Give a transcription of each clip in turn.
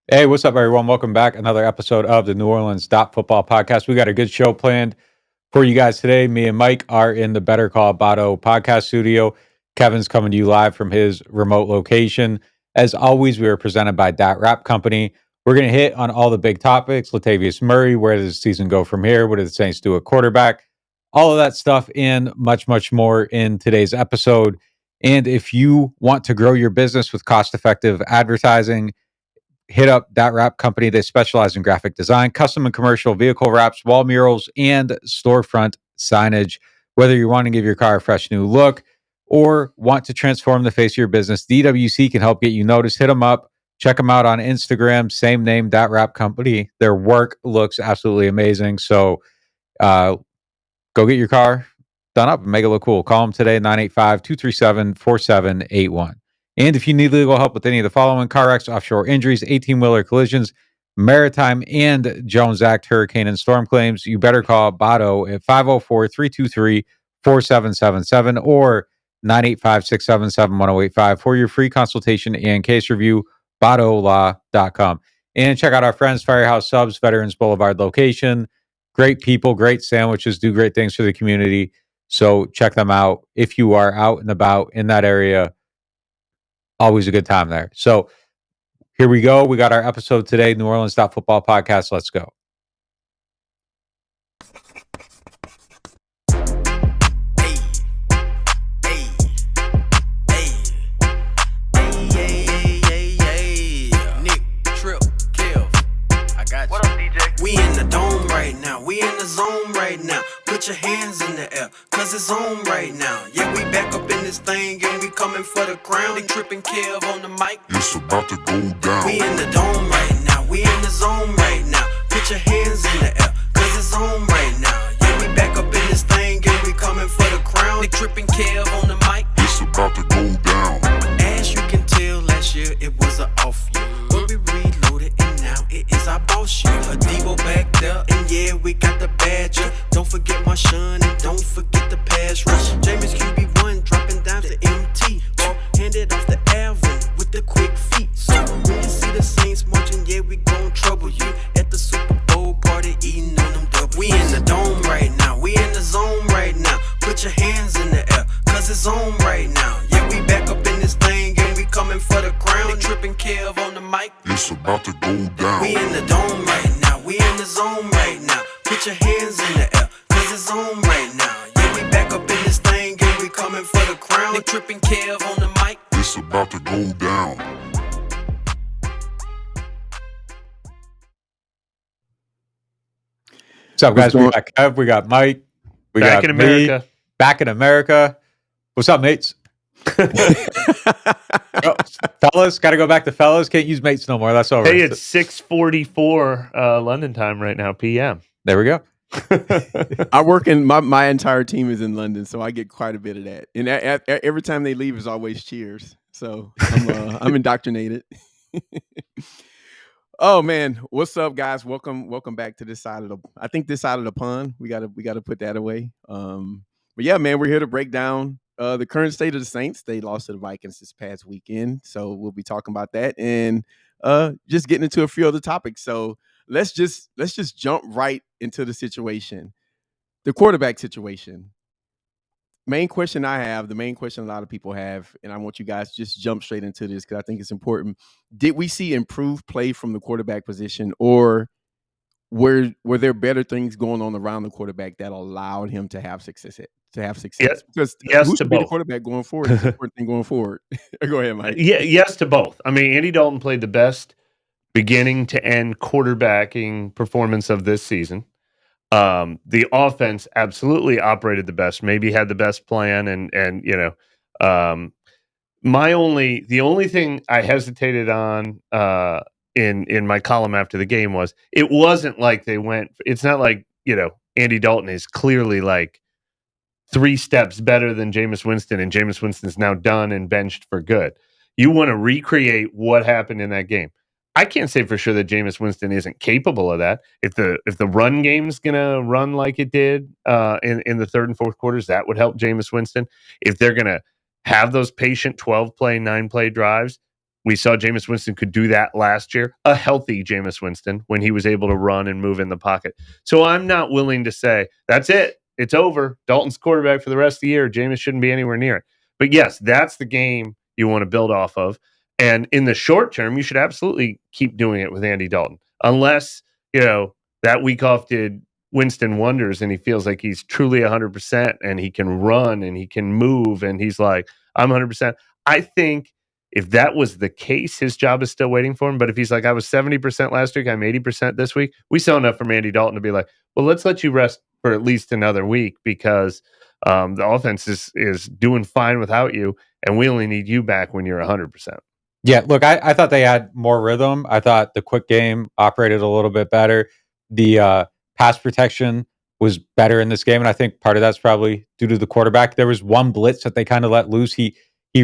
Hey, what's up, everyone? Welcome back. Another episode of the NewOrleans.Football podcast. We got a good show planned for you guys today. Me and Mike are in the Better Call Bato podcast studio. Kevin's coming to you live from his remote location. As always, we are presented by Dat Wrap Company. We're going to hit on all the big topics. Latavius Murray, where does the season go from here? What do the Saints do at quarterback? All of that stuff and much, much more in today's episode. And if you want to grow your business with cost-effective advertising, hit up Dat Wrap Company. They specialize in graphic design, custom and commercial vehicle wraps, wall murals, and storefront signage. Whether you want to give your car a fresh new look or want to transform the face of your business, DWC can help get you noticed. Hit them up. Check them out on Instagram. Same name, Dat Wrap Company. Their work looks absolutely amazing. So go get your car done up and make it look cool. Call them today, 985-237-4781. And if you need legal help with any of the following: car wrecks, offshore injuries, 18-wheeler collisions, Maritime and Jones Act hurricane and storm claims, you better call Bato at 504-323-4777 or 985-677-1085 for your free consultation and case review, batolaw.com. And check out our friends, Firehouse Subs, Veterans Boulevard location. Great people, great sandwiches, do great things for the community. So check them out if you are out and about in that area. Always a good time there. So here we go. We got our episode today, NewOrleans.Football podcast. Let's go. Zone right now, put your hands in the air, cause it's on right now. Yeah, we back up in this thing and we coming for the crown. They tripping Kev on the mic, it's about to go down. We in the dome right now, we in the zone right now. Put your hands in the air, cause it's on right now. Yeah, we back up in this thing and we coming for the crown. They tripping Kev on the mic, it's about to go down. As you can tell, last year it was an off year, but we reloaded and now it is our boss year. A Devo back there, and yeah, we got the badger. Don't forget my shun and don't forget the pass rush. James QB1 dropping down to MT. Ball handed off the Alvin with the quick feet. So when you see the Saints marching, yeah, we gon' trouble you at the Super Bowl party, eating on them double. We in the dome right now, we in the zone right now. Put your hands in the air, cause it's on right now. Yeah, we back up in this thing and we coming for the crown. They tripping Kev on the mic, it's about to go down. We in the dome right now, we in the zone right now. Put your hands in the air, cause it's on right now. Yeah, we back up in this thing and we coming for the crown. They tripping Kev on the mic, it's about to go down. What's up, guys? We got Kev, we got Mike, we back got in America. Me, back in America. What's up, mates? Fellas, got to go back to fellas. Can't use mates no more. That's over. Hey, it's 6:44 London time right now, PM. There we go. I work in my entire team is in London, so I get quite a bit of that. And every time they leave is always cheers. So I'm indoctrinated. Oh man, what's up, guys? Welcome back to this side of the pond. We gotta put that away. But yeah, man, we're here to break down the current state of the Saints. They lost to the Vikings this past weekend, so we'll be talking about that and just getting into a few other topics. So let's just jump right into the situation, the quarterback situation. The main question a lot of people have, and I want you guys to just jump straight into this because I think it's important. Did we see improved play from the quarterback position, or were there better things going on around the quarterback that allowed him to have success? Yes, because yes, who to should be both. The quarterback going forward is the important thing going forward. Go ahead, Mike. Yeah, yes to both. I mean, Andy Dalton played the best beginning to end quarterbacking performance of this season. The offense absolutely operated the best, maybe had the best plan, and you know, the only thing I hesitated on in my column after the game was it wasn't like they went. It's not like, you know, Andy Dalton is clearly like 3 steps better than Jameis Winston, and Jameis Winston's now done and benched for good. You want to recreate what happened in that game. I can't say for sure that Jameis Winston isn't capable of that. If the run game's gonna run like it did in the third and fourth quarters, that would help Jameis Winston. If they're gonna have those patient 12-play, 9-play drives, We saw Jameis Winston could do that last year, a healthy Jameis Winston, when he was able to run and move in the pocket. So I'm not willing to say, that's it. It's over. Dalton's quarterback for the rest of the year. Jameis shouldn't be anywhere near it. But yes, that's the game you want to build off of. And in the short term, you should absolutely keep doing it with Andy Dalton. Unless, that week off did Winston wonders and he feels like he's truly 100% and he can run and he can move and he's like, I'm 100%. I think if that was the case, his job is still waiting for him. But if he's like, I was 70% last week, I'm 80% this week, we saw enough from Andy Dalton to be like, well, let's let you rest for at least another week because the offense is doing fine without you, and we only need you back when you're 100%. Yeah, look, I thought they had more rhythm. I thought the quick game operated a little bit better. The pass protection was better in this game, and I think part of that's probably due to the quarterback. There was one blitz that they kind of let loose. He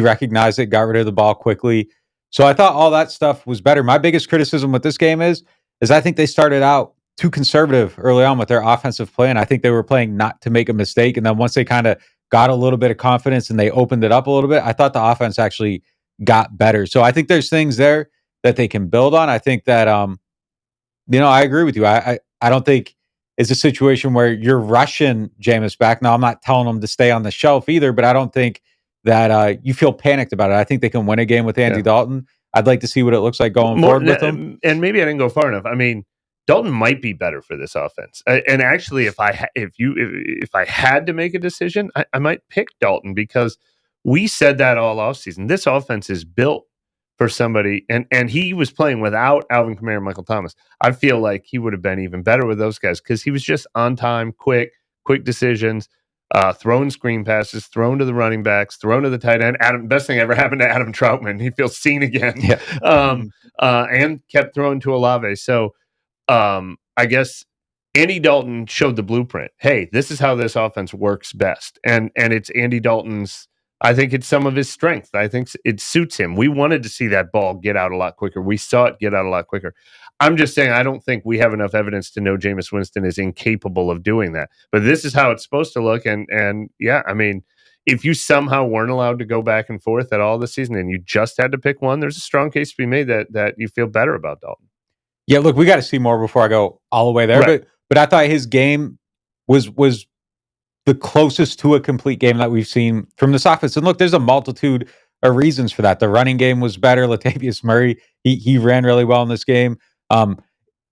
recognized it, got rid of the ball quickly. So I thought all that stuff was better. My biggest criticism with this game is I think they started out too conservative early on with their offensive play, and I think they were playing not to make a mistake. And then once they kind of got a little bit of confidence and they opened it up a little bit, I thought the offense actually got better. So I think there's things there that they can build on. I think that I agree with you. I don't think it's a situation where you're rushing Jameis back. Now I'm not telling him to stay on the shelf either, but I don't think that you feel panicked about it. I think they can win a game with Andy Dalton. I'd like to see what it looks like going forward with him. And maybe I didn't go far enough. I mean, Dalton might be better for this offense. And actually, if I had to make a decision, I might pick Dalton because we said that all offseason. This offense is built for somebody, and he was playing without Alvin Kamara and Michael Thomas. I feel like he would have been even better with those guys because he was just on time, quick decisions, throwing screen passes, thrown to the running backs, thrown to the tight end. Best thing ever happened to Adam Troutman. He feels seen again. Yeah. And kept throwing to Olave. So I guess Andy Dalton showed the blueprint. Hey, this is how this offense works best. And it's Andy Dalton's, I think it's some of his strength. I think it suits him. We wanted to see that ball get out a lot quicker. We saw it get out a lot quicker. I'm just saying I don't think we have enough evidence to know Jameis Winston is incapable of doing that. But this is how it's supposed to look. And yeah, I mean, if you somehow weren't allowed to go back and forth at all this season and you just had to pick one, there's a strong case to be made that you feel better about Dalton. Yeah, look, we got to see more before I go all the way there. Right. But I thought his game was the closest to a complete game that we've seen from this offense. And look, there's a multitude of reasons for that. The running game was better. Latavius Murray, he ran really well in this game. And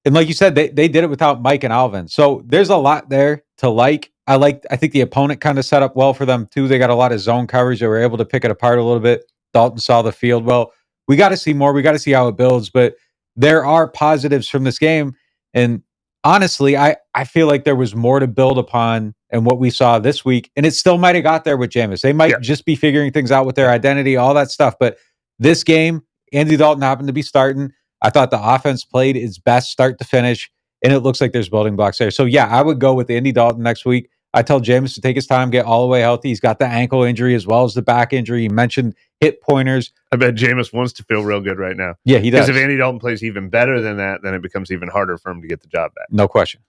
like you said, they did it without Mike and Alvin. So there's a lot there to like. I think the opponent kind of set up well for them too. They got a lot of zone coverage. They were able to pick it apart a little bit. Dalton saw the field well. We got to see more. We got to see how it builds. But there are positives from this game. And honestly, I feel like there was more to build upon and what we saw this week. And it still might have got there with Jameis. They might just be figuring things out with their identity, all that stuff. But this game, Andy Dalton happened to be starting. I thought the offense played its best start to finish. And it looks like there's building blocks there. So yeah, I would go with Andy Dalton next week. I tell Jameis to take his time, get all the way healthy. He's got the ankle injury as well as the back injury. He mentioned hit pointers. I bet Jameis wants to feel real good right now. Yeah, he does. Because if Andy Dalton plays even better than that, then it becomes even harder for him to get the job back. No question.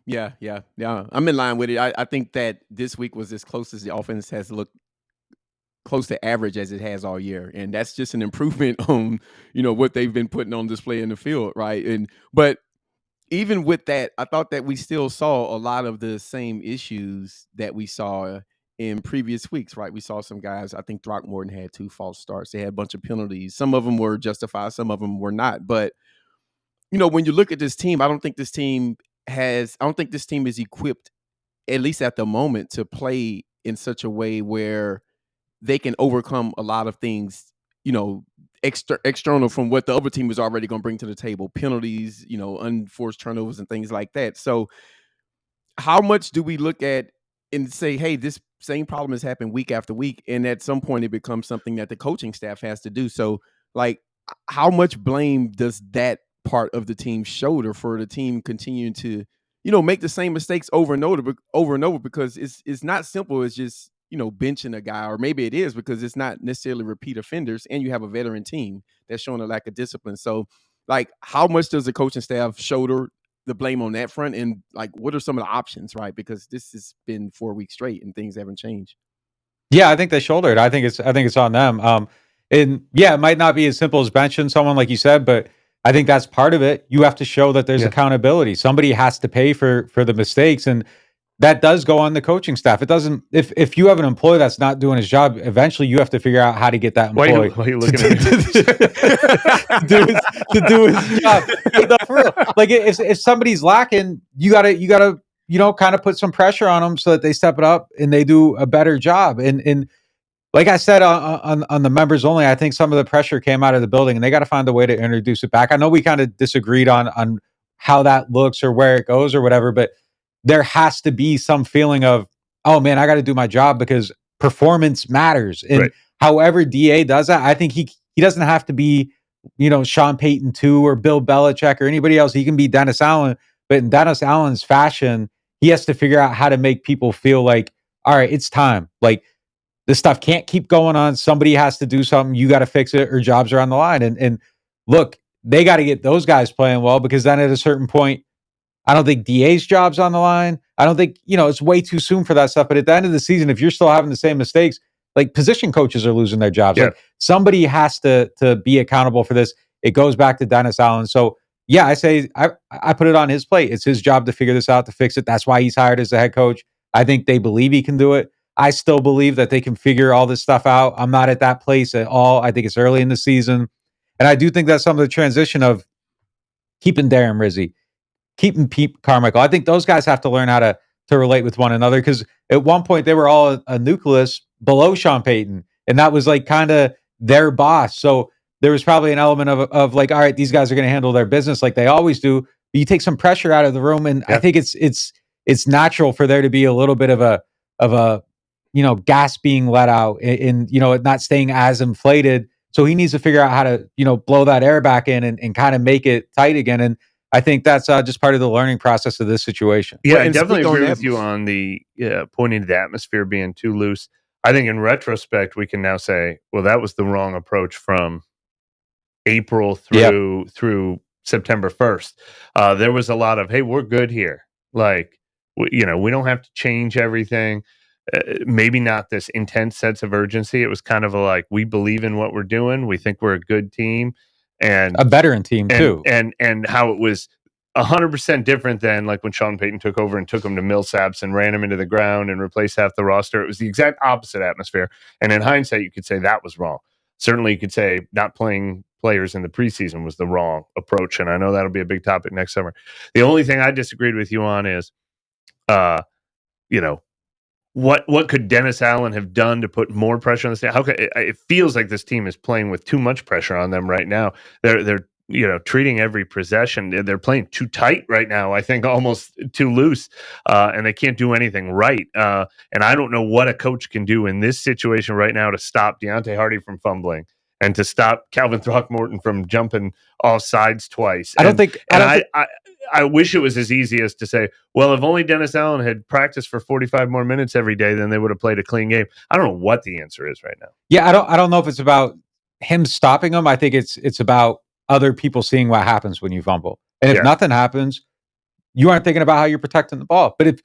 Yeah. I'm in line with it. I think that this week was as close as the offense has looked close to average as it has all year. And that's just an improvement on, what they've been putting on display in the field, right? But even with that, I thought that we still saw a lot of the same issues that we saw in previous weeks, right? We saw some guys, I think Throckmorton had 2 false starts. They had a bunch of penalties. Some of them were justified, some of them were not. But, when you look at this team, I don't think this team is equipped, at least at the moment, to play in such a way where they can overcome a lot of things, external from what the other team is already going to bring to the table, penalties, unforced turnovers and things like that. So how much do we look at and say, hey, this same problem has happened week after week, and at some point it becomes something that the coaching staff has to do? So like, how much blame does that part of the team shoulder for the team continuing to, make the same mistakes over and over, because it's not simple as just, benching a guy, or maybe it is because it's not necessarily repeat offenders, and you have a veteran team that's showing a lack of discipline. So like, how much does the coaching staff shoulder the blame on that front? And like, what are some of the options, right? Because this has been 4 weeks straight and things haven't changed. Yeah, I think they shoulder it. I think it's on them. And yeah, it might not be as simple as benching someone like you said, but I think that's part of it. You have to show that there's accountability. Somebody has to pay for the mistakes, and that does go on the coaching staff. It doesn't. If you have an employee that's not doing his job, eventually you have to figure out how to get that employee why are you looking at me? to do his job. No, for real. Like if somebody's lacking, you gotta kind of put some pressure on them so that they step it up and they do a better job. And like I said on the members only, I think some of the pressure came out of the building, and they got to find a way to introduce it back. I know we kind of disagreed on how that looks or where it goes or whatever, but there has to be some feeling of, oh man, I got to do my job because performance matters. And however DA does that, I think he doesn't have to be, Sean Payton 2 or Bill Belichick or anybody else. He can be Dennis Allen, but in Dennis Allen's fashion, he has to figure out how to make people feel like, all right, it's time. Like this stuff can't keep going on. Somebody has to do something. You got to fix it or jobs are on the line. And look, they got to get those guys playing well, because then at a certain point, I don't think DA's job's on the line. I don't think, it's way too soon for that stuff. But at the end of the season, if you're still having the same mistakes, like position coaches are losing their jobs. Like somebody has to be accountable for this. It goes back to Dennis Allen. So yeah, I say I put it on his plate. It's his job to figure this out, to fix it. That's why he's hired as the head coach. I think they believe he can do it. I still believe that they can figure all this stuff out. I'm not at that place at all. I think it's early in the season. And I do think that some of the transition of keeping Darren Rizzi, keeping Pete Carmichael, I think those guys have to learn how to relate with one another, because at one point they were all a nucleus below Sean Payton, and that was like kind of their boss. So there was probably an element of like, all right, these guys are going to handle their business like they always do. But you take some pressure out of the room, and I think it's natural for there to be a little bit of a gas being let out, and it not staying as inflated. So he needs to figure out how to blow that air back in and kind of make it tight again. And I think that's just part of the learning process of this situation. Yeah, I definitely agree with you on the pointing to the atmosphere being too loose. I think in retrospect, we can now say, well, that was the wrong approach from April through September 1st. There was a lot of, hey, we're good here. Like, we don't have to change everything. Maybe not this intense sense of urgency. It was kind of like, we believe in what we're doing. We think we're a good team. And a veteran team too, and how it was 100% different than like when Sean Payton took over and took him to Millsaps and ran him into the ground and replaced half the roster. It was the exact opposite atmosphere. And in hindsight, you could say that was wrong. Certainly, you could say not playing players in the preseason was the wrong approach. And I know that'll be a big topic next summer. The only thing I disagreed with you on is, what could Dennis Allen have done to put more pressure on this team? It feels like this team is playing with too much pressure on them right now. They're treating every possession. They're playing too tight right now. I think almost too loose, and they can't do anything right. And I don't know what a coach can do in this situation right now to stop Deontay Hardy from fumbling and to stop Calvin Throckmorton from jumping off sides twice. I wish it was as easy as to say, well, if only Dennis Allen had practiced for 45 more minutes every day, then they would have played a clean game. I don't know what the answer is right now. Yeah, I don't know if it's about him stopping them. I think it's about other people seeing what happens when you fumble. And if nothing happens, you aren't thinking about how you're protecting the ball. But if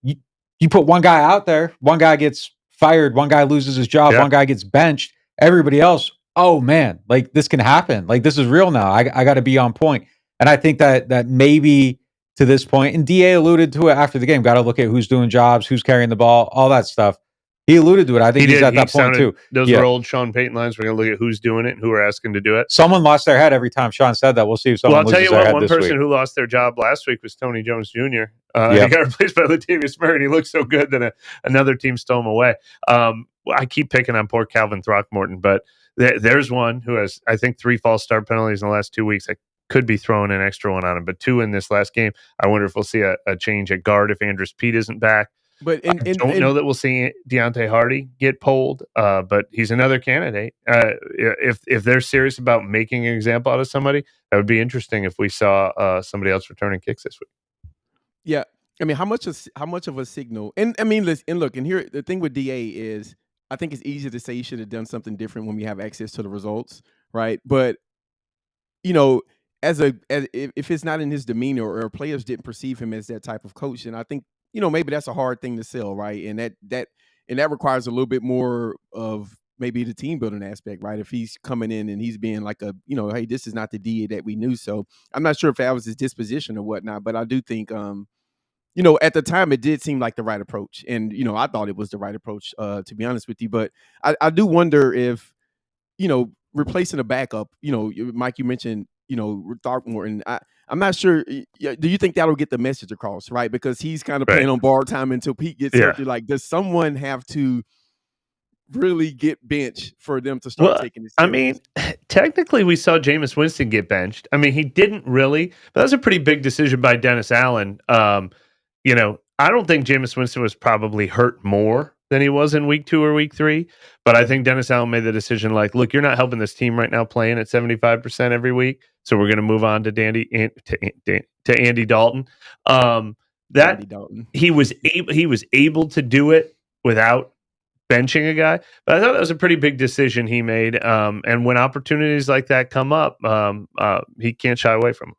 you put one guy out there, one guy gets fired, one guy loses his job, one guy gets benched, everybody else, oh man, like this can happen. Like this is real now. I got to be on point. And I think that maybe to this point, and DA alluded to it after the game, got to look at who's doing jobs, who's carrying the ball, all that stuff. He alluded to it. I think he's at that point too. Those were old Sean Payton lines. We're going to look at who's doing it and who are asking to do it. Someone lost their head every time Sean said that. We'll see if someone loses their head this week. I'll tell you what, one person who lost their job last week was Tony Jones Jr. He got replaced by Latavius Murray, and he looked so good that another team stole him away. I keep picking on poor Calvin Throckmorton, but there's one who has, I think, 3 false start penalties in the last 2 weeks. I could be throwing an extra one on him, but 2 in this last game. I wonder if we'll see a change at guard if Andrus Pete isn't back. But I don't know that we'll see Deontay Hardy get pulled, but he's another candidate. If they're serious about making an example out of somebody, that would be interesting if we saw somebody else returning kicks this week. Yeah, I mean, how much of a signal? And I mean, listen, and look, and here the thing with DA is, I think it's easy to say you should have done something different when we have access to the results, right? But if it's not in his demeanor or players didn't perceive him as that type of coach, then I think maybe that's a hard thing to sell, right? And that requires a little bit more of maybe the team building aspect, right? If he's coming in and he's being like hey, this is not the DA that we knew. So I'm not sure if that was his disposition or whatnot, but I do think, at the time it did seem like the right approach. And, I thought it was the right approach, to be honest with you. But I do wonder if, replacing a backup, Mike, you mentioned, Throckmorton. I'm not sure. Do you think that'll get the message across, right? Because he's kind of playing on borrowed time until Pete gets healthy. Like, does someone have to really get benched for them to start taking this serious? I mean, technically we saw Jameis Winston get benched. I mean, he didn't really, but that was a pretty big decision by Dennis Allen. I don't think Jameis Winston was probably hurt more than he was in week 2 or week 3, but I think Dennis Allen made the decision like, look, you're not helping this team right now playing at 75% every week, so we're going to move on to Andy Dalton. Andy Dalton. He was able to do it without benching a guy, but I thought that was a pretty big decision he made. And when opportunities like that come up, he can't shy away from them.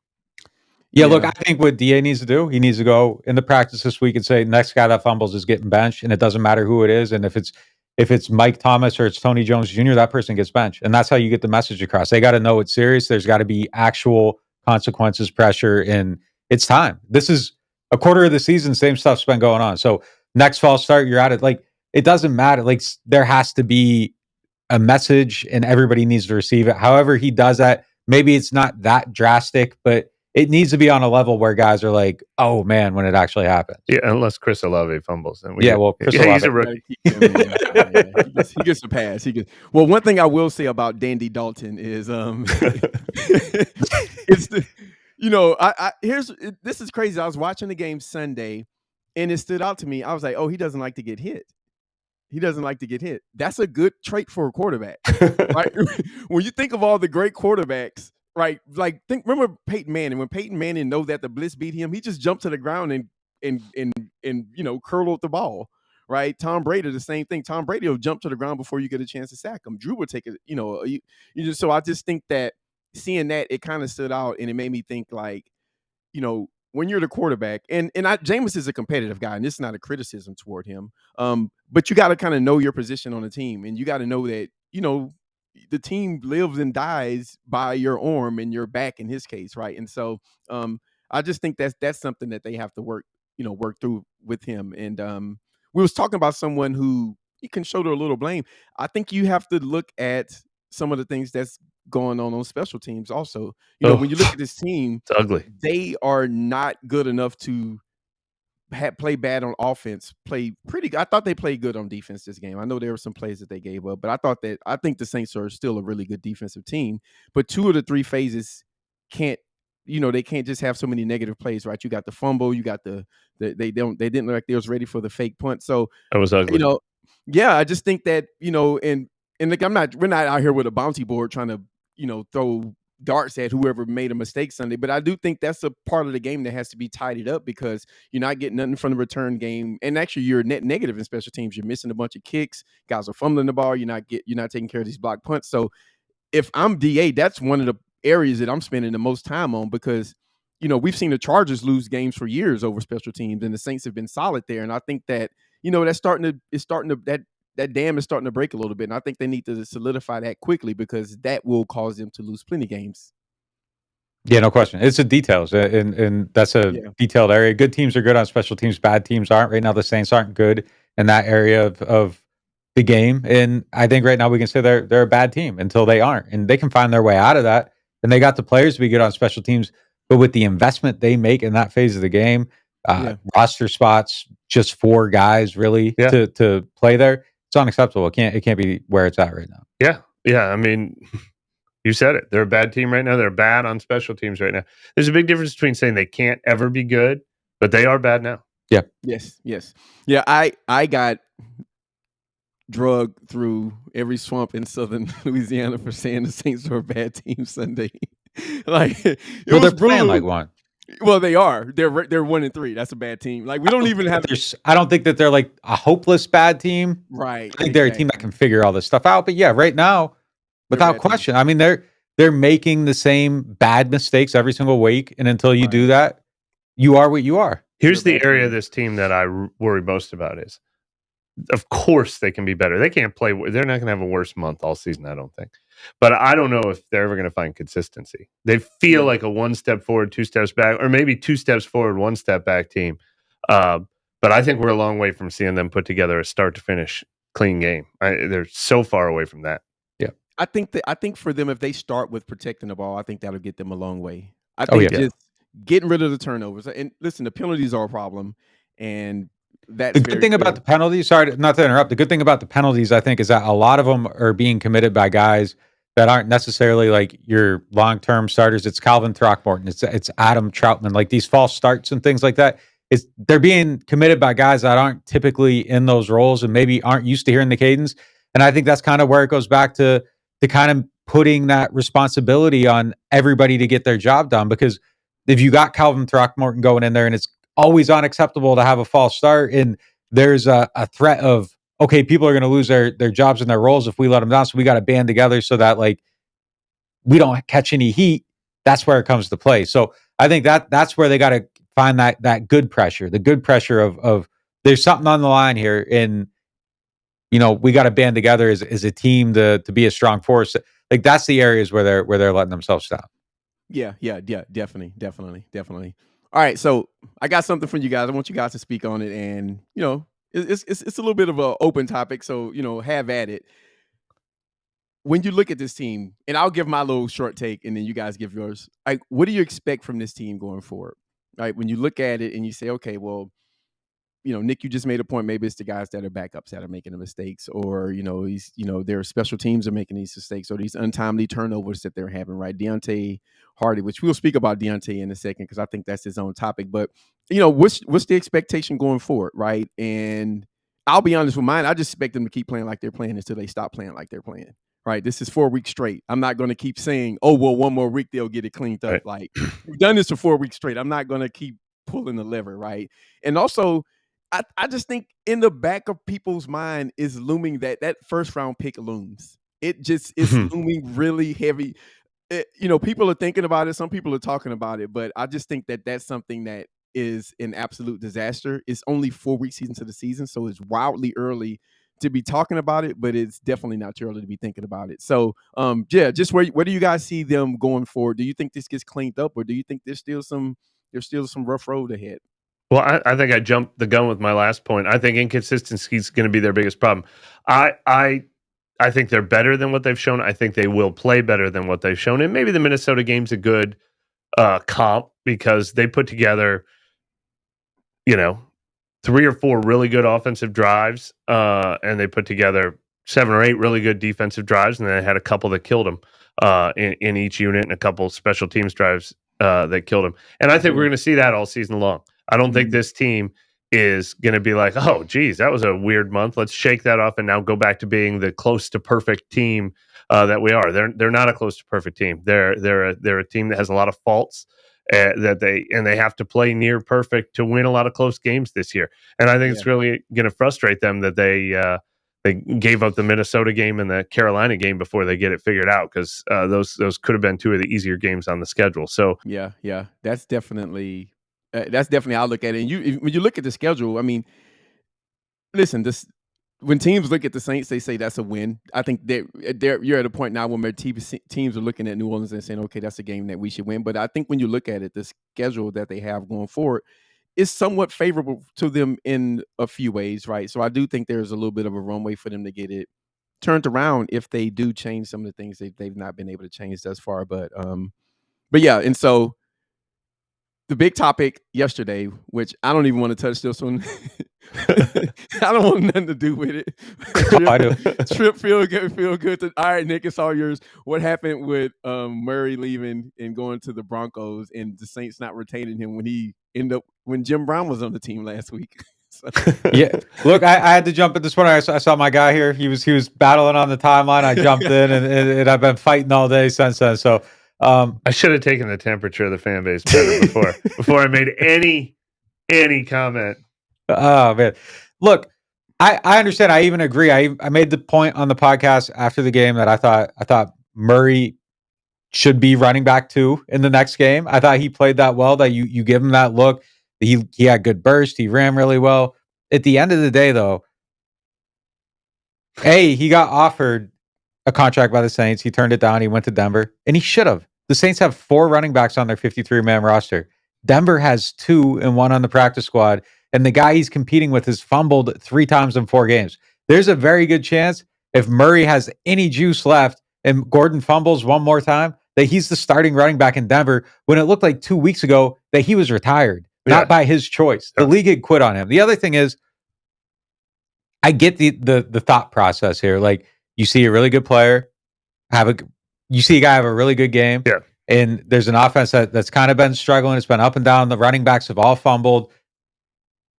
Yeah, look, I think what DA needs to do, he needs to go in the practice this week and say, next guy that fumbles is getting benched, and it doesn't matter who it is. And if it's Mike Thomas or it's Tony Jones Jr., that person gets benched. And that's how you get the message across. They got to know it's serious. There's got to be actual consequences, pressure, and it's time. This is a quarter of the season, same stuff's been going on. So next fall start, you're at it. Like, it doesn't matter. Like, there has to be a message and everybody needs to receive it. However he does that, maybe it's not that drastic, but it needs to be on a level where guys are like, oh man, when it actually happens. Yeah, unless Chris Olave fumbles. Then Chris Olave. He's a rookie. He gets a pass. Well, one thing I will say about Dandy Dalton is, it's this is crazy. I was watching the game Sunday, and it stood out to me. I was like, oh, he doesn't like to get hit. He doesn't like to get hit. That's a good trait for a quarterback, right? When you think of all the great quarterbacks, right? Like, remember Peyton Manning. When Peyton Manning know that the blitz beat him, he just jumped to the ground and curled the ball, right? Tom Brady, the same thing. Tom Brady will jump to the ground before you get a chance to sack him. Drew would take it, so I just think that seeing that, it kind of stood out, and it made me think like, when you're the quarterback, and Jameis is a competitive guy, and this is not a criticism toward him, but you got to kind of know your position on the team, and you got to know that, the team lives and dies by your arm and your back in his case, right? And so I just think that's something that they have to work through with him. And we was talking about someone who you can shoulder a little blame. I think you have to look at some of the things that's going on special teams also. When you look at this team, it's ugly. They are not good enough to play bad on offense, play pretty good. I thought they played good on defense this game. I know there were some plays that they gave up, but I think the Saints are still a really good defensive team. But 2 of the 3 phases can't, they can't just have so many negative plays, right? You got the fumble, you got they didn't look like they was ready for the fake punt. So that was ugly. I just think that, and like we're not out here with a bounty board trying to, throw darts at whoever made a mistake Sunday, but I do think that's a part of the game that has to be tidied up, because you're not getting nothing from the return game, and actually you're net negative in special teams. You're missing a bunch of kicks, guys are fumbling the ball, you're not taking care of these block punts. So if I'm DA, that's one of the areas that I'm spending the most time on, because we've seen the Chargers lose games for years over special teams, and the Saints have been solid there. And I think that that dam is starting to break a little bit, and I think they need to solidify that quickly, because that will cause them to lose plenty of games. Yeah, no question. It's the details, and that's a detailed area. Good teams are good on special teams. Bad teams aren't. Right now, the Saints aren't good in that area of the game, and I think right now we can say they're a bad team until they aren't, and they can find their way out of that. And they got the players to be good on special teams, but with the investment they make in that phase of the game, roster spots, just 4 guys really to play there. It's unacceptable. It can't be where it's at right now. Yeah. I mean, you said it. They're a bad team right now. They're bad on special teams right now. There's a big difference between saying they can't ever be good, but they are bad now. Yeah. Yes. Yeah. I got drugged through every swamp in southern Louisiana for saying the Saints are a bad team Sunday. They're playing like one. Well, they are. They're 1-3. That's a bad team. Like, we don't even have. I don't think that they're like a hopeless bad team. Right. I think they're a team that can figure all this stuff out. But yeah, right now, without question, I mean, they're making the same bad mistakes every single week, and until you do that, you are what you are. Here's the area of this team that I worry most about is of course they can be better. They can't play. They're not going to have a worse month all season, I don't think. But I don't know if they're ever going to find consistency. They feel like a 1 step forward, 2 steps back, or maybe 2 steps forward, 1 step back team. But I think we're a long way from seeing them put together a start to finish clean game. They're so far away from that. Yeah, I think for them, if they start with protecting the ball, I think that'll get them a long way. I think just getting rid of the turnovers. And listen, the penalties are a problem, and that's the good thing about the penalties. Sorry, not to interrupt. The good thing about the penalties, I think, is that a lot of them are being committed by guys that aren't necessarily like your long-term starters. It's Calvin Throckmorton. It's Adam Troutman. Like these false starts and things like that. They're being committed by guys that aren't typically in those roles and maybe aren't used to hearing the cadence. And I think that's kind of where it goes back to kind of putting that responsibility on everybody to get their job done. Because if you got Calvin Throckmorton going in there and it's always unacceptable to have a false start, and there's a threat of, okay, people are going to lose their jobs and their roles if we let them down. So we got to band together so that like we don't catch any heat. That's where it comes to play. So I think that's where they got to find that good pressure, the good pressure of there's something on the line here, and we got to band together as a team to be a strong force. Like that's the areas where they're letting themselves down. Yeah, definitely. All right, so I got something from you guys. I want you guys to speak on it, and it's a little bit of an open topic, so have at it. When you look at this team, and I'll give my little short take, and then you guys give yours. Like, what do you expect from this team going forward? Right, when you look at it and you say, okay, well, Nick, you just made a point. Maybe it's the guys that are backups that are making the mistakes, or their special teams are making these mistakes, or these untimely turnovers that they're having. Right, Deontay Hardy, which we'll speak about Deontay in a second because I think that's his own topic. But what's the expectation going forward, right? And I'll be honest with mine. I just expect them to keep playing like they're playing until they stop playing like they're playing. Right, this is 4 weeks straight. I'm not going to keep saying, "Oh, well, one more week they'll get it cleaned up." Right. Like we've done this for 4 weeks straight. I'm not going to keep pulling the lever, right? And also, I just think in the back of people's mind is looming that first round pick looms. It just is looming really heavy. People are thinking about it. Some people are talking about it, but I just think that that's something that is an absolute disaster. It's only 4 weeks into the season, so it's wildly early to be talking about it, but it's definitely not too early to be thinking about it. So, just where do you guys see them going forward? Do you think this gets cleaned up, or do you think there's still some rough road ahead? Well, I think I jumped the gun with my last point. I think inconsistency is going to be their biggest problem. I think they're better than what they've shown. I think they will play better than what they've shown. And maybe the Minnesota game's a good comp because they put together, 3 or 4 really good offensive drives, and they put together 7 or 8 really good defensive drives, and then they had a couple that killed them in each unit, and a couple special teams drives that killed them. And I think we're going to see that all season long. I don't think this team is going to be like, oh, geez, that was a weird month. Let's shake that off and now go back to being the close to perfect team that we are. They're not a close to perfect team. They're a team that has a lot of faults. They have to play near perfect to win a lot of close games this year, and I think it's really going to frustrate them that they gave up the Minnesota game and the Carolina game before they get it figured out because those could have been 2 of the easier games on the schedule. So yeah, that's definitely how I look at it. And when you look at the schedule, I mean, listen, when teams look at the Saints, they say that's a win. I think you're at a point now where teams are looking at New Orleans and saying, okay, that's a game that we should win. But I think when you look at it, the schedule that they have going forward is somewhat favorable to them in a few ways, right? So I do think there's a little bit of a runway for them to get it turned around if they do change some of the things they've not been able to change thus far. But yeah, and so the big topic yesterday, which I don't even want to touch this one. I don't want nothing to do with it. I do. Trip feel good. All right, Nick, it's all yours. What happened with Murray leaving and going to the Broncos and the Saints not retaining him when Jim Brown was on the team last week? Yeah, look, I had to jump in this one. I saw my guy here. He was battling on the timeline. I jumped in, and I've been fighting all day since then. So I should have taken the temperature of the fan base better before I made any comment. Oh man, look, I understand. I even agree. I made the point on the podcast after the game that I thought Murray should be running back 2 in the next game. I thought he played that well. That you give him that look. He had good burst. He ran really well. At the end of the day, though, He got offered a contract by the Saints. He turned it down. He went to Denver, and he should have. The Saints have 4 running backs on their 53-man roster. Denver has 2 and 1 on the practice squad, and the guy he's competing with has fumbled 3 times in 4 games. There's a very good chance if Murray has any juice left and Gordon fumbles one more time, that he's the starting running back in Denver when it looked like 2 weeks ago that he was retired, not by his choice. The league had quit on him. The other thing is, I get the thought process here. Like, you see a really good player you see a guy have a really good game. Yeah. And there's an offense that's kind of been struggling. It's been up and down. The running backs have all fumbled.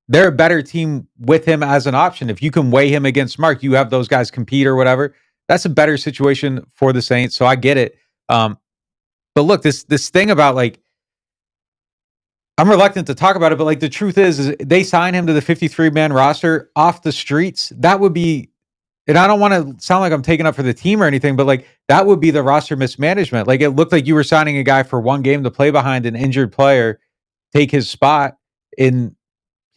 They're a better team with him as an option. If you can weigh him against Mark, you have those guys compete or whatever. That's a better situation for the Saints. So I get it. But look, this thing about, like, I'm reluctant to talk about it, but like, the truth is they sign him to the 53-man roster off the streets. That would be, and I don't want to sound like I'm taking up for the team or anything, but like, that would be the roster mismanagement. Like, it looked like you were signing a guy for one game to play behind an injured player, take his spot. He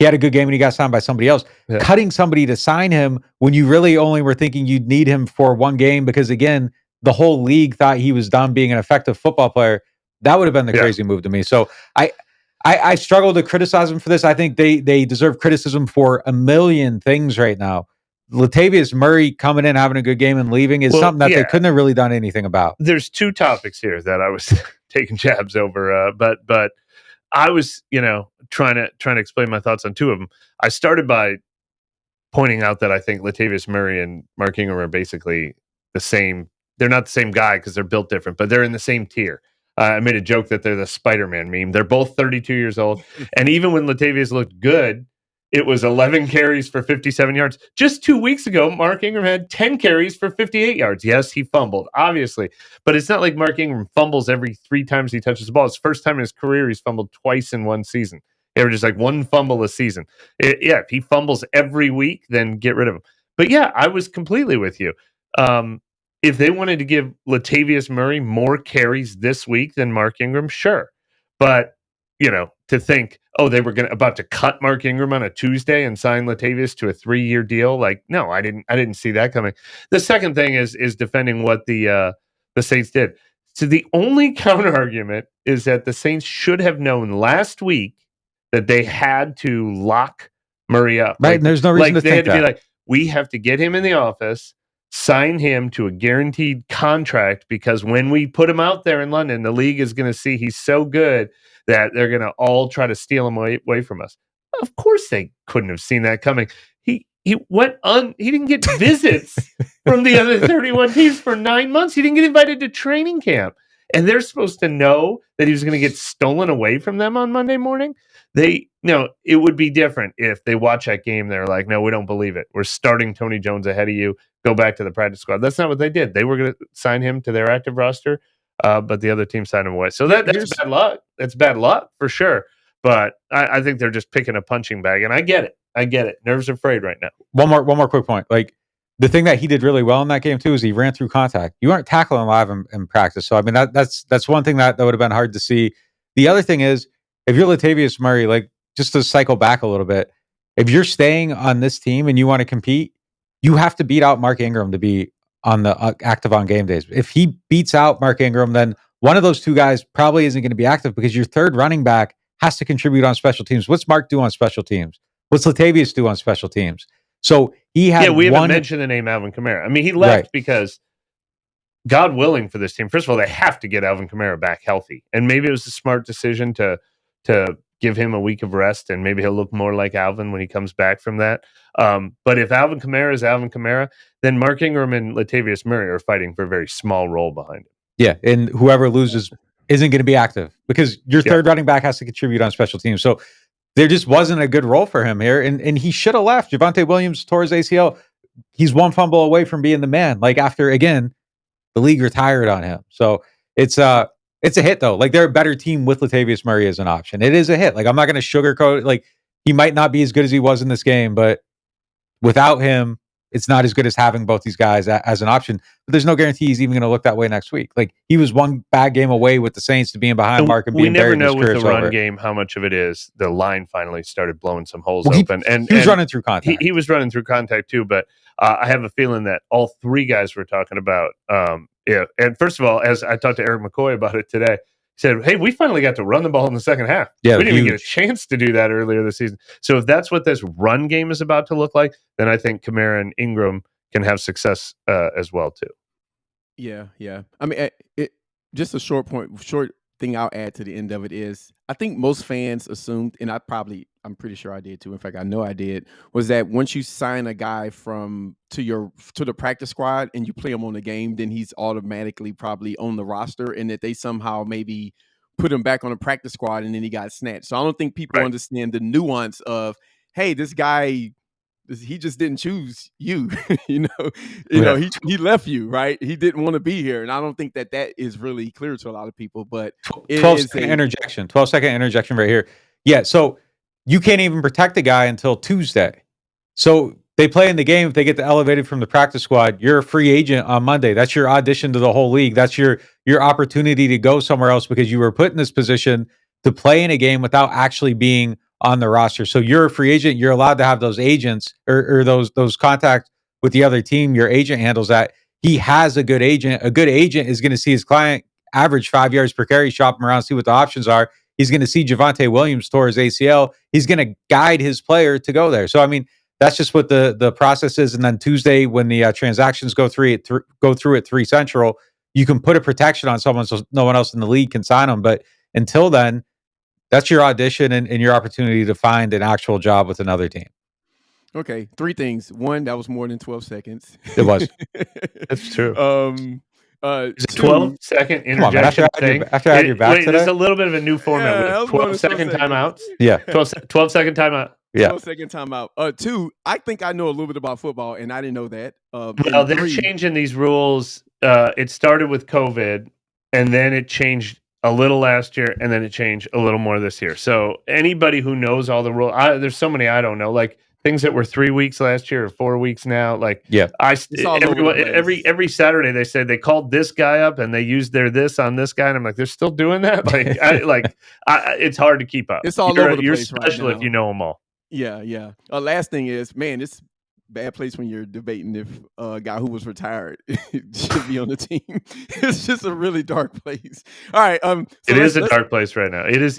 had a good game and he got signed by somebody else. Yeah. Cutting somebody to sign him when you really only were thinking you'd need him for one game because, again, the whole league thought he was done being an effective football player. That would have been the crazy move to me. So I struggle to criticize him for this. I think they deserve criticism for a million things right now. Latavius Murray coming in, having a good game and leaving is something that they couldn't have really done anything about. There's 2 topics here that I was taking jabs over, but I was, trying to explain my thoughts on 2 of them. I started by pointing out that I think Latavius Murray and Mark Ingram are basically the same. They're not the same guy because they're built different, but they're in the same tier. I made a joke that they're the Spider-Man meme. They're both 32 years old. And even when Latavius looked good, it was 11 carries for 57 yards. Just 2 weeks ago, Mark Ingram had 10 carries for 58 yards. Yes, he fumbled, obviously. But it's not like Mark Ingram fumbles every 3 times he touches the ball. It's the first time in his career he's fumbled twice in one season. They were just like 1 fumble a season. If he fumbles every week, then get rid of him. But yeah, I was completely with you. If they wanted to give Latavius Murray more carries this week than Mark Ingram, sure. But, to think, they were about to cut Mark Ingram on a Tuesday and sign Latavius to a 3-year deal. Like, no, I didn't see that coming. The second thing is defending what the Saints did. So the only counter argument is that the Saints should have known last week that they had to lock Murray up. Right, and there's no reason to they think had to that. be like, we have to get him in the office, sign him to a guaranteed contract, because when we put him out there in London, the league is going to see he's so good that they're going to all try to steal him away from us. Of course they couldn't have seen that coming. He didn't get visits from the other 31 teams for 9 months. He didn't get invited to training camp. And they're supposed to know that he was going to get stolen away from them on Monday morning. It would be different if they watch that game. They're like, no, we don't believe it. We're starting Tony Jones ahead of you. Go back to the practice squad. That's not what they did. They were going to sign him to their active roster, but the other team signed him away. So that's bad luck. That's bad luck for sure. But I think they're just picking a punching bag, and I get it. Nerves are frayed right now. One more quick point. Like, the thing that he did really well in that game too is he ran through contact. You aren't tackling live in practice, so I mean that's one thing that would have been hard to see. The other thing is, if you're Latavius Murray, like, just to cycle back a little bit, if you're staying on this team and you want to compete, you have to beat out Mark Ingram to be on the active on game days. If he beats out Mark Ingram, then one of those 2 guys probably isn't going to be active, because your third running back has to contribute on special teams. What's Mark do on special teams? What's Latavius do on special teams? So he had we haven't mentioned the name Alvin Kamara. I mean, he left because, God willing for this team, first of all, they have to get Alvin Kamara back healthy. And maybe it was a smart decision to give him a week of rest, and maybe he'll look more like Alvin when he comes back from that. But if Alvin Kamara is Alvin Kamara, then Mark Ingram and Latavius Murray are fighting for a very small role behind him. Yeah, and whoever loses isn't going to be active, because your third running back has to contribute on special teams. So there just wasn't a good role for him here, and he should have left. Javonte Williams tore his ACL. He's 1 fumble away from being the man. Like, after, again, the league retired on him. So it's a hit, though. Like, they're a better team with Latavius Murray as an option. It is a hit. Like, I'm not going to sugarcoat it. Like, he might not be as good as he was in this game, but without him, it's not as good as having both these guys as an option. But there's no guarantee he's even going to look that way next week. Like, he was one bad game away with the Saints to being behind Mark and we being never buried. know with the run over. game how much of it is the line finally started blowing some holes Well, open, and he was running through contact. He was running through contact too, but I have a feeling that all three guys we're talking about. Yeah, and first of all, as I talked to Eric McCoy about it today, he said, "Hey, we finally got to run the ball in the second half. Yeah, we didn't even get a chance to do that earlier this season. So if that's what this run game is about to look like, then I think Kamara and Ingram can have success as well too." Yeah. I mean, just a short thing I'll add to the end of it is, I think most fans assumed, and I'm pretty sure I did too. In fact, I know I did, was that once you sign a guy to the practice squad and you play him on the game, then he's automatically probably on the roster, and that they somehow maybe put him back on the practice squad and then he got snatched. So I don't think people understand the nuance of, hey, this guy, he just didn't choose you. you know, he left you, right? He didn't want to be here. And I don't think that is really clear to a lot of people, but 12-second interjection right here. Yeah. So you can't even protect the guy until Tuesday. So they play in the game. If they get elevated from the practice squad, you're a free agent on Monday. That's your audition to the whole league. That's your opportunity to go somewhere else, because you were put in this position to play in a game without actually being on the roster. So you're a free agent. You're allowed to have those agents or those contacts with the other team. Your agent handles that. He has a good agent. A good agent is going to see his client average 5 yards per carry, shop him around, see what the options are. He's going to see Javonte Williams tore his ACL. He's going to guide his player to go there. So, I mean, that's just what the process is. And then Tuesday, when the transactions go through at 3 Central, you can put a protection on someone so no one else in the league can sign them. But until then, that's your audition and your opportunity to find an actual job with another team. Okay, 3 things. 1, that was more than 12 seconds. It was. That's true. It's a 12-second interjection thing. After I had your back today? There's a little bit of a new format with 12-second timeouts. Yeah. 12-second timeout. Yeah. 12-second timeout. 2, I think I know a little bit about football, and I didn't know that. Well, they're changing these rules. It started with COVID, and then it changed a little last year, and then it changed a little more this year. So anybody who knows all the rules, there's so many I don't know, like things that were 3 weeks last year or 4 weeks now. Like, yeah, every Saturday they said they called this guy up and they used their this on this guy, and I'm like, they're still doing that. Like, it's hard to keep up. It's all over the place. You're special right now if you know them all. Yeah. Last thing is, man, it's bad place when you're debating if a guy who was retired should be on the team. It's just a really dark place. All right. So it is a dark place right now. It is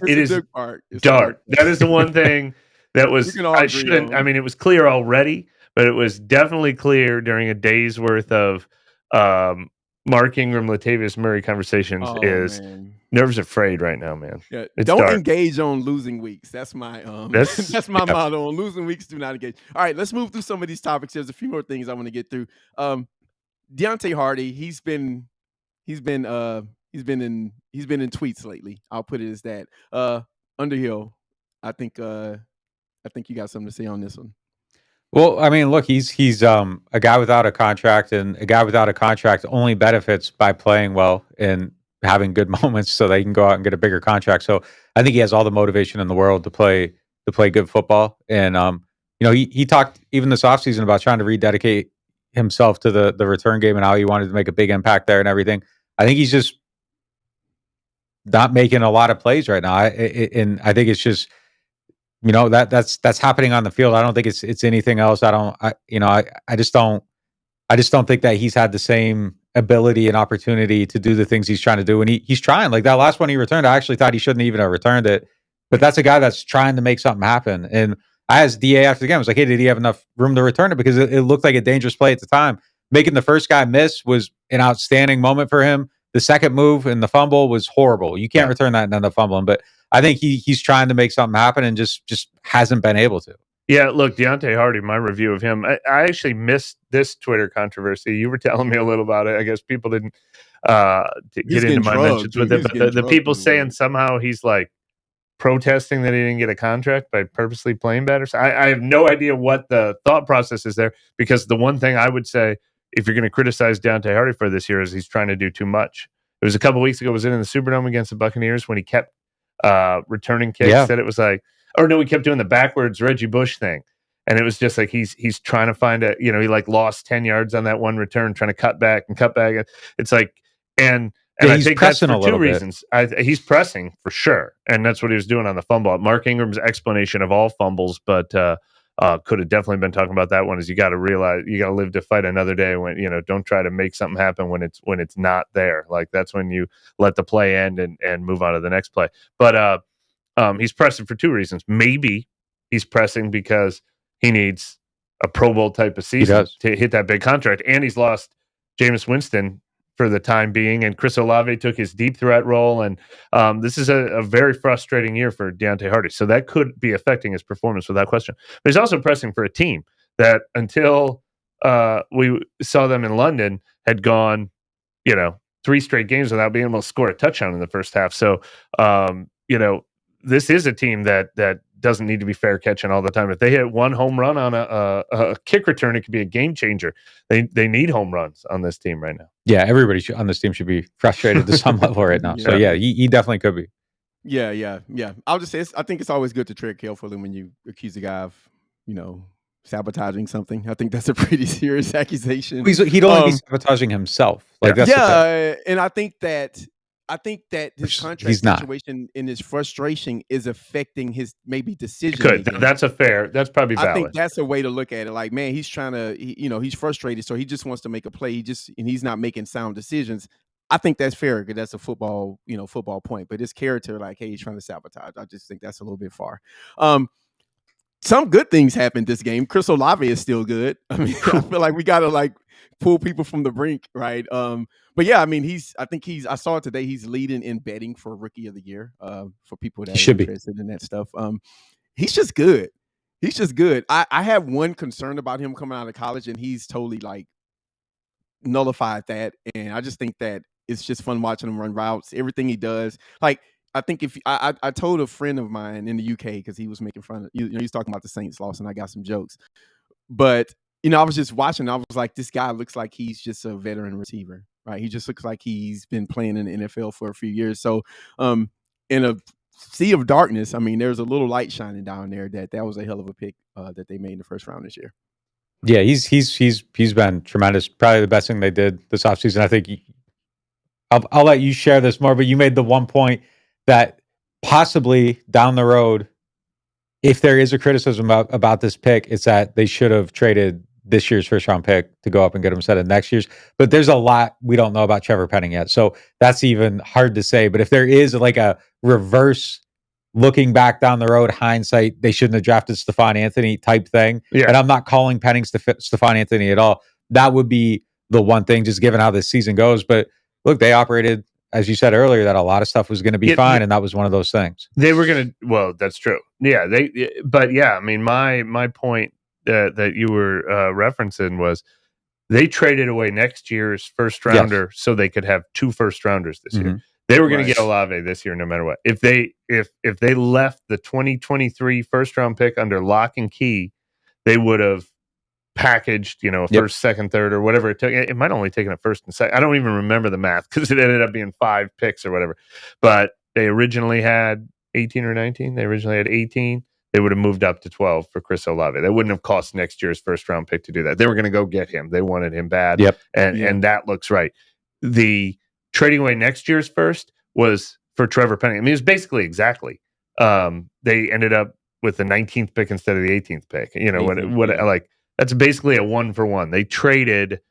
dark. That is the one thing that was, it was clear already, but it was definitely clear during a day's worth of Mark Ingram, Latavius Murray conversations. Nerves are frayed right now, man. Yeah, don't engage on losing weeks. That's my that's my motto. On losing weeks, do not engage. All right, let's move through some of these topics. There's a few more things I want to get through. Deontay Hardy, he's been in tweets lately. I'll put it as that. Underhill, I think you got something to say on this one. Well, I mean, look, he's a guy without a contract, and a guy without a contract only benefits by playing well and having good moments so they can go out and get a bigger contract. So I think he has all the motivation in the world to play good football. And he talked even this offseason about trying to rededicate himself to the return game and how he wanted to make a big impact there and everything. I think he's just not making a lot of plays right now. And I think it's just, that's happening on the field. I don't think it's anything else. I just don't think that he's had the same ability and opportunity to do the things he's trying to do. And he's trying. Like that last one he returned, I actually thought he shouldn't even have returned it. But that's a guy that's trying to make something happen. And I asked DA after the game, I was like, hey, did he have enough room to return it? Because it looked like a dangerous play at the time. Making the first guy miss was an outstanding moment for him. The second move and the fumble was horrible. You can't return that and end up fumbling. But I think he's trying to make something happen and just hasn't been able to. Yeah, look, Deontay Hardy, my review of him, I actually missed this Twitter controversy. You were telling me a little about it. I guess people didn't get into my mentions with it. But the people saying somehow he's like protesting that he didn't get a contract by purposely playing better. So I have no idea what the thought process is there, because the one thing I would say, if you're going to criticize Deontay Hardy for this year, is he's trying to do too much. It was a couple weeks ago, was in the Superdome against the Buccaneers when he kept returning kicks. Said it was like, or no, he kept doing the backwards Reggie Bush thing. And it was just like he's trying to find he like lost 10 yards on that one return, trying to cut back. It's like and I he's think that's pressing for a little two bit. reasons. He's pressing for sure, and that's what he was doing on the fumble. Mark Ingram's explanation of all fumbles, but could have definitely been talking about that one. Is you got to realize you got to live to fight another day. When don't try to make something happen when it's not there. Like that's when you let the play end and move on to the next play. But he's pressing for two reasons. Maybe he's pressing because he needs a Pro Bowl type of season to hit that big contract, and he's lost Jameis Winston for the time being, and Chris Olave took his deep threat role, and this is a very frustrating year for Deontay Hardy, so that could be affecting his performance without question. But he's also pressing for a team that until we saw them in London had gone, 3 straight games without being able to score a touchdown in the first half. So, this is a team that doesn't need to be fair catching all the time. If they hit one home run on a kick return, it could be a game changer. They need home runs on this team right now. Yeah, everybody on this team should be frustrated to some level right now. So yeah, he definitely could be. Yeah. I'll just say I think it's always good to tread carefully when you accuse a guy of, sabotaging something. I think that's a pretty serious accusation. He'd only be sabotaging himself. Like that's and I think that his contract situation and his frustration is affecting his maybe decision. Good. That's that's probably valid. I think that's a way to look at it. Like, man, he's trying to, he's frustrated, so he just wants to make a play. He's not making sound decisions. I think that's fair because that's a football point. But his character, like, hey, he's trying to sabotage. I just think that's a little bit far. Some good things happened this game. Chris Olave is still good. I mean, I feel like we gotta pull people from the brink, right? But yeah, I mean, I saw it today. He's leading in betting for Rookie of the Year. For people that are interested in that stuff. He's just good. I have one concern about him coming out of college, and he's totally nullified that. And I just think that it's just fun watching him run routes. Everything he does, I think if I told a friend of mine in the UK because he was making fun of he's talking about the Saints loss, and I got some jokes, but I was just watching. I was like, this guy looks like he's just a veteran receiver, right? He just looks like he's been playing in the NFL for a few years. So, in a sea of darkness, I mean, there's a little light shining down there. That was a hell of a pick that they made in the first round this year. Yeah, he's been tremendous. Probably the best thing they did this offseason. I think I'll let you share this more, but you made the one point that possibly down the road, if there is a criticism about this pick, it's that they should have traded this year's first round pick to go up and get him instead of next year's. But there's a lot we don't know about Trevor Penning yet. So that's even hard to say. But if there is a reverse looking back down the road, hindsight, they shouldn't have drafted Stephon Anthony type thing. Yeah. And I'm not calling Penning Stephon Anthony at all. That would be the one thing, just given how this season goes. But look, they operated, as you said earlier, that a lot of stuff was going to be fine, and that was one of those things. They were going to. Well, that's true. Yeah, but yeah, I mean, my point that you were referencing was they traded away next year's first rounder so they could have 2 first rounders this year. They were going to get Olave this year, no matter what. If they left the 2023 first round pick under lock and key, they would have packaged, first, second, third, or whatever it took. It might only taken a first and second. I don't even remember the math because it ended up being 5 picks or whatever. But they originally had 18 or 19. They originally had 18. They would have moved up to 12 for Chris Olave. That wouldn't have cost next year's first round pick to do that. They were going to go get him. They wanted him bad. And that looks right. The trading away next year's first was for Trevor Penning. I mean, it was basically exactly. They ended up with the 19th pick instead of the 18th pick. That's basically a 1-for-1. They traded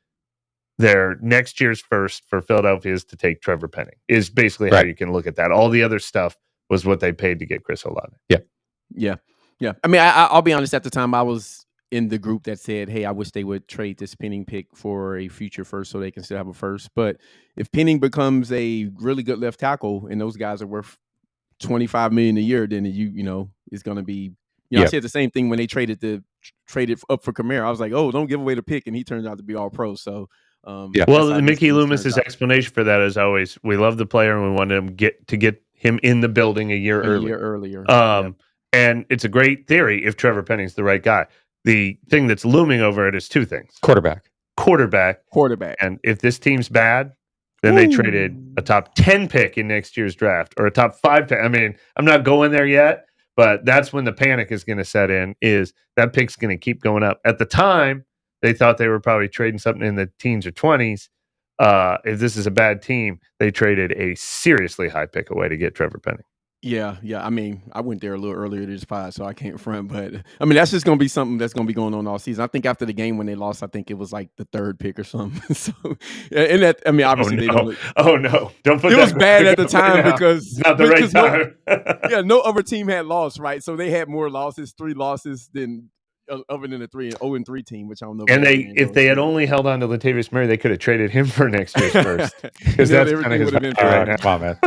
their next year's first for Philadelphia's to take Trevor Penning. Is basically how you can look at that. All the other stuff was what they paid to get Chris Olave. Yeah. I mean, I'll be honest. At the time, I was in the group that said, "Hey, I wish they would trade this Penning pick for a future first, so they can still have a first." But if Penning becomes a really good left tackle, and those guys are worth $25 million a year, then it's going to be. I said the same thing when they traded up for Kamara. I was like, "Oh, don't give away the pick," and he turns out to be all pro. So, Well, Mickey Loomis's explanation for that is always, we love the player and we want him to get him in the building a year earlier. And it's a great theory if Trevor Penning's the right guy. The thing that's looming over it is 2 things: quarterback. And if this team's bad, then they traded a top 10 pick in next year's draft or a top 5 pick. I mean, I'm not going there yet. But that's when the panic is going to set in, is that pick's going to keep going up. At the time, they thought they were probably trading something in the teens or 20s. If this is a bad team, they traded a seriously high pick away to get Trevor Penning. Yeah. I mean, I went there a little earlier this pod, so I can't front. But I mean, that's just going to be something that's going to be going on all season. I think after the game when they lost, I think it was like the 3rd pick or something. So, and that, I mean, obviously they don't. Don't put it that was bad at the right time now. because It's not the right time. no other team had lost, right? So they had more losses, 3 losses than other than a 0-3 team, which I don't know. And if they had only held on to Latavius Murray, they could have traded him for next year's first, because that's kind of his been right now. Come on, man.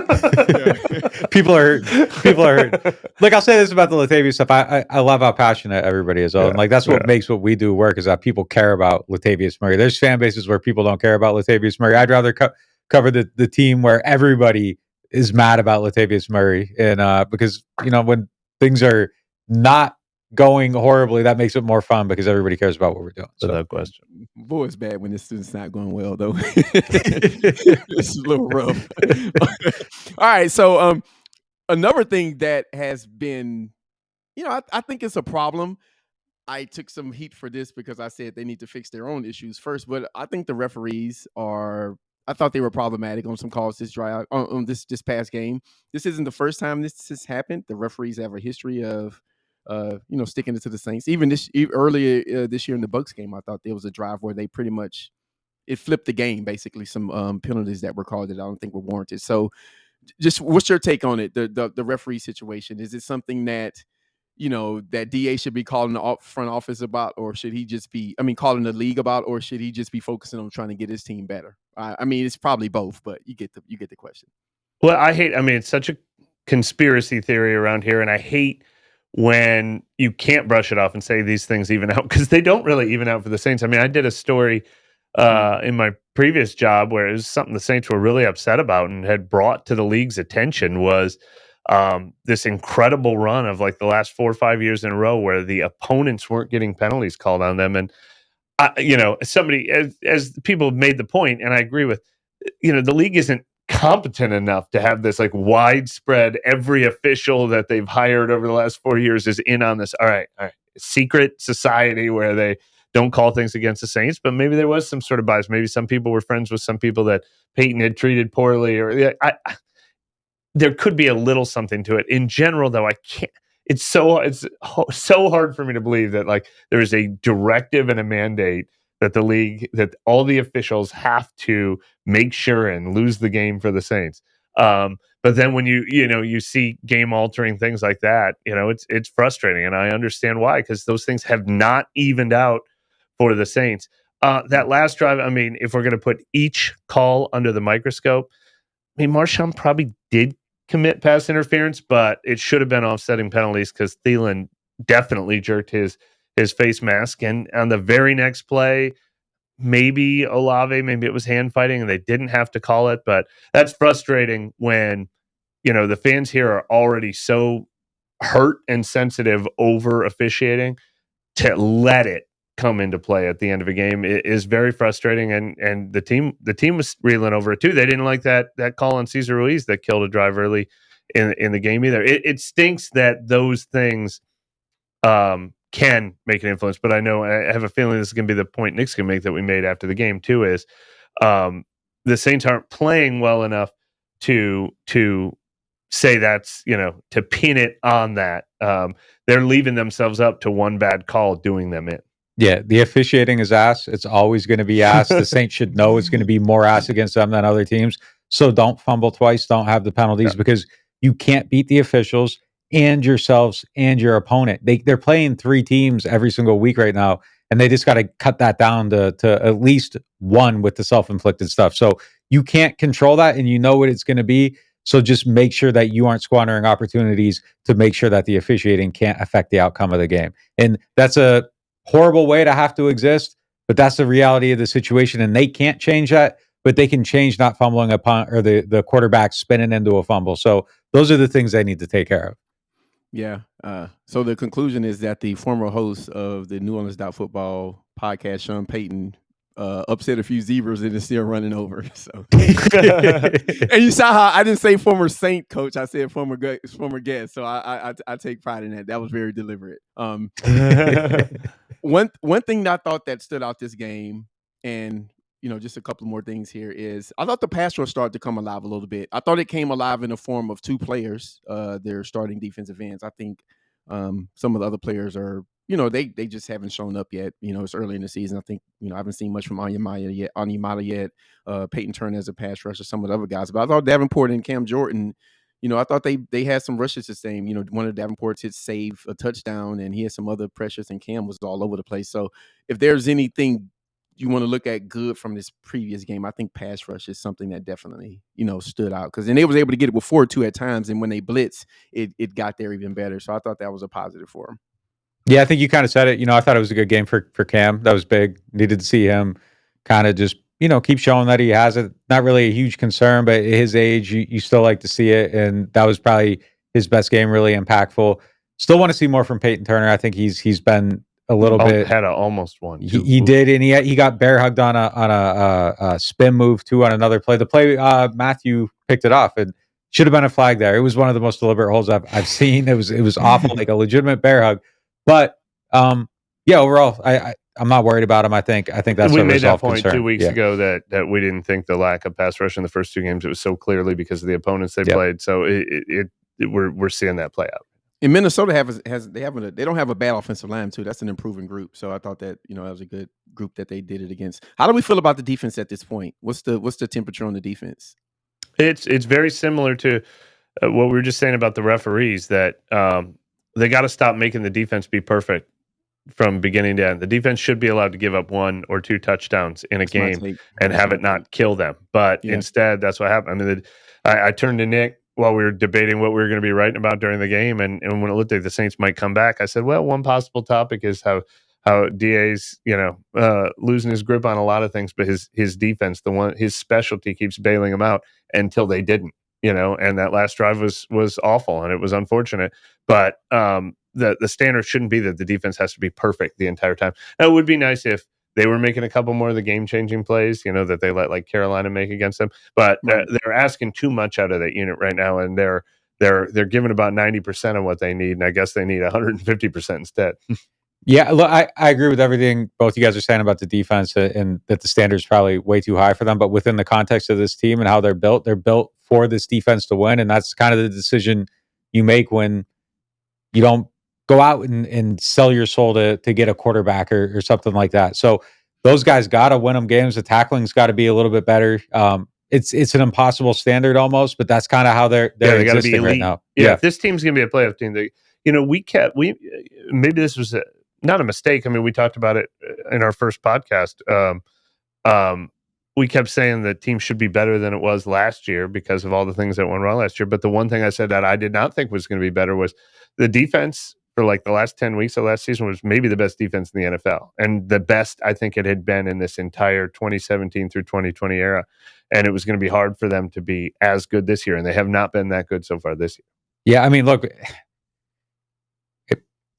People are hurt. Like, I'll say this about the Latavius stuff. I love how passionate everybody is. And like, that's what makes what we do work, is that people care about Latavius Murray. There's fan bases where people don't care about Latavius Murray. I'd rather cover the team where everybody is mad about Latavius Murray, and because when things are not going horribly, that makes it more fun because everybody cares about what we're doing. So, without question. Boy, it's bad when this student's not going well, though. It's a little rough. All right, so another thing that has been, I think it's a problem. I took some heat for this because I said they need to fix their own issues first, but I think the referees I thought they were problematic on some calls this drive on this past game. This isn't the first time this has happened. The referees have a history of sticking it to the Saints. Even earlier this year in the Bucs game, I thought there was a drive where they pretty much it flipped the game. Basically, some penalties that were called that I don't think were warranted. So, just what's your take on it? The referee situation, is it something that that DA should be calling the front office about, or should he just be calling the league about, or should he just be focusing on trying to get his team better? I mean, it's probably both, but you get the question. Well, it's such a conspiracy theory around here, and I hate when you can't brush it off and say these things even out, because they don't really even out for the Saints. I mean, I did a story in my previous job where it was something the Saints were really upset about and had brought to the league's attention, was this incredible run of like the last 4 or 5 years in a row where the opponents weren't getting penalties called on them. And somebody, as people have made the point, and I agree with, the league isn't competent enough to have this like widespread, every official that they've hired over the last 4 years is in on this. All right. Secret society where they don't call things against the Saints, but maybe there was some sort of bias. Maybe some people were friends with some people that Peyton had treated poorly, or there could be a little something to it. In general, though, I can't. It's so hard for me to believe that like there is a directive and a mandate that the league, that all the officials have to make sure and lose the game for the Saints. But then when you see game altering things like that, it's frustrating, and I understand why, because those things have not evened out for the Saints. That last drive, if we're going to put each call under the microscope, Marshawn probably did commit pass interference, but it should have been offsetting penalties, because Thielen definitely jerked his face mask. And on the very next play, maybe Olave, maybe it was hand fighting and they didn't have to call it. But that's frustrating when, the fans here are already so hurt and sensitive over officiating. To let it come into play at the end of a game is very frustrating, and the team was reeling over it too. They didn't like that call on Cesar Ruiz that killed a drive early in the game either. It stinks that those things can make an influence, but I have a feeling this is going to be the point Nick's going to make that we made after the game too, is the Saints aren't playing well enough to say that's, to pin it on that. They're leaving themselves up to one bad call doing them in. Yeah, the officiating is ass. It's always going to be ass. The Saints should know it's going to be more ass against them than other teams. So don't fumble twice. Don't have the penalties, because you can't beat the officials and yourselves and your opponent. They're playing 3 teams every single week right now, and they just got to cut that down to at least one with the self-inflicted stuff. So you can't control that, and you know what it's going to be. So just make sure that you aren't squandering opportunities to make sure that the officiating can't affect the outcome of the game. And that's a horrible way to have to exist, but that's the reality of the situation, and they can't change that, but they can change not fumbling upon, or the quarterback spinning into a fumble. So those are the things they need to take care of. Yeah. So the conclusion is that the former host of the NewOrleans.Football podcast, Sean Payton, upset a few zebras and is still running over. So, and you saw how I didn't say former Saint coach, I said former guest. So I take pride in that. That was very deliberate. One thing that I thought that stood out this game, and just a couple more things here, is I thought the pass rush started to come alive a little bit. I thought it came alive in the form of two players, their starting defensive ends. I think some of the other players are, they just haven't shown up yet. It's early in the season. I think, I haven't seen much from Onyemata yet. Peyton Turner as a pass rusher, some of the other guys. But I thought Davenport and Cam Jordan, I thought they had some rushes the same. One of Davenport's hits saved a touchdown, and he had some other pressures, and Cam was all over the place. So if there's anything you want to look at good from this previous game, I think pass rush is something that definitely, stood out, because then they was able to get it with 4-2 at times, and when they blitz, it got there even better. So I thought that was a positive for him. Yeah, I think you kind of said it. I thought it was a good game for Cam. That was big. Needed to see him kind of just, keep showing that he has it. Not really a huge concern, but at his age, you still like to see it. And that was probably his best game, really impactful. Still want to see more from Peyton Turner. I think he's been a little bit. Had almost one. He did, and he got bear hugged on a spin move too on another play. The play Matthew picked it off, and should have been a flag there. It was one of the most deliberate holds I've seen. It was awful, like a legitimate bear hug. But yeah, overall, I'm not worried about him. I think that's we a made that resolved point concern. 2 weeks ago that we didn't think the lack of pass rush in the first two games, it was so clearly because of the opponents they played. So we're seeing that play out. And Minnesota they don't have a bad offensive line too. That's an improving group. So I thought that that was a good group that they did it against. How do we feel about the defense at this point? What's the temperature on the defense? It's very similar to what we were just saying about the referees, that they got to stop making the defense be perfect from beginning to end. The defense should be allowed to give up 1 or 2 touchdowns in a game and have it not kill them. But instead, that's what happened. I mean, I turned to Nick while we were debating what we were going to be writing about during the game, and when it looked like the Saints might come back, I said, well, one possible topic is how DA's losing his grip on a lot of things, but his defense, his specialty, keeps bailing him out until they didn't. And that last drive was awful, and it was unfortunate. But the standard shouldn't be that the defense has to be perfect the entire time. Now, it would be nice if they were making a couple more of the game-changing plays, that they let like Carolina make against them. But they're asking too much out of that unit right now, and they're giving about 90% of what they need, and I guess they need 150% instead. Yeah, look, I agree with everything both you guys are saying about the defense, and that the standard's probably way too high for them. But within the context of this team and how they're built for this defense to win, and that's kind of the decision you make when you don't go out and sell your soul to get a quarterback or something like that. So those guys got to win them games. The tackling's got to be a little bit better. It's an impossible standard almost, but that's kind of how they're they got to be elite right now. Yeah, if this team's going to be a playoff team, maybe this was not a mistake. I mean, we talked about it in our first podcast. We kept saying the team should be better than it was last year because of all the things that went wrong last year. But the one thing I said that I did not think was going to be better was the defense for like the last 10 weeks of last season was maybe the best defense in the NFL, and the best I think it had been in this entire 2017 through 2020 era. And it was going to be hard for them to be as good this year, and they have not been that good so far this year. Yeah, I mean, look,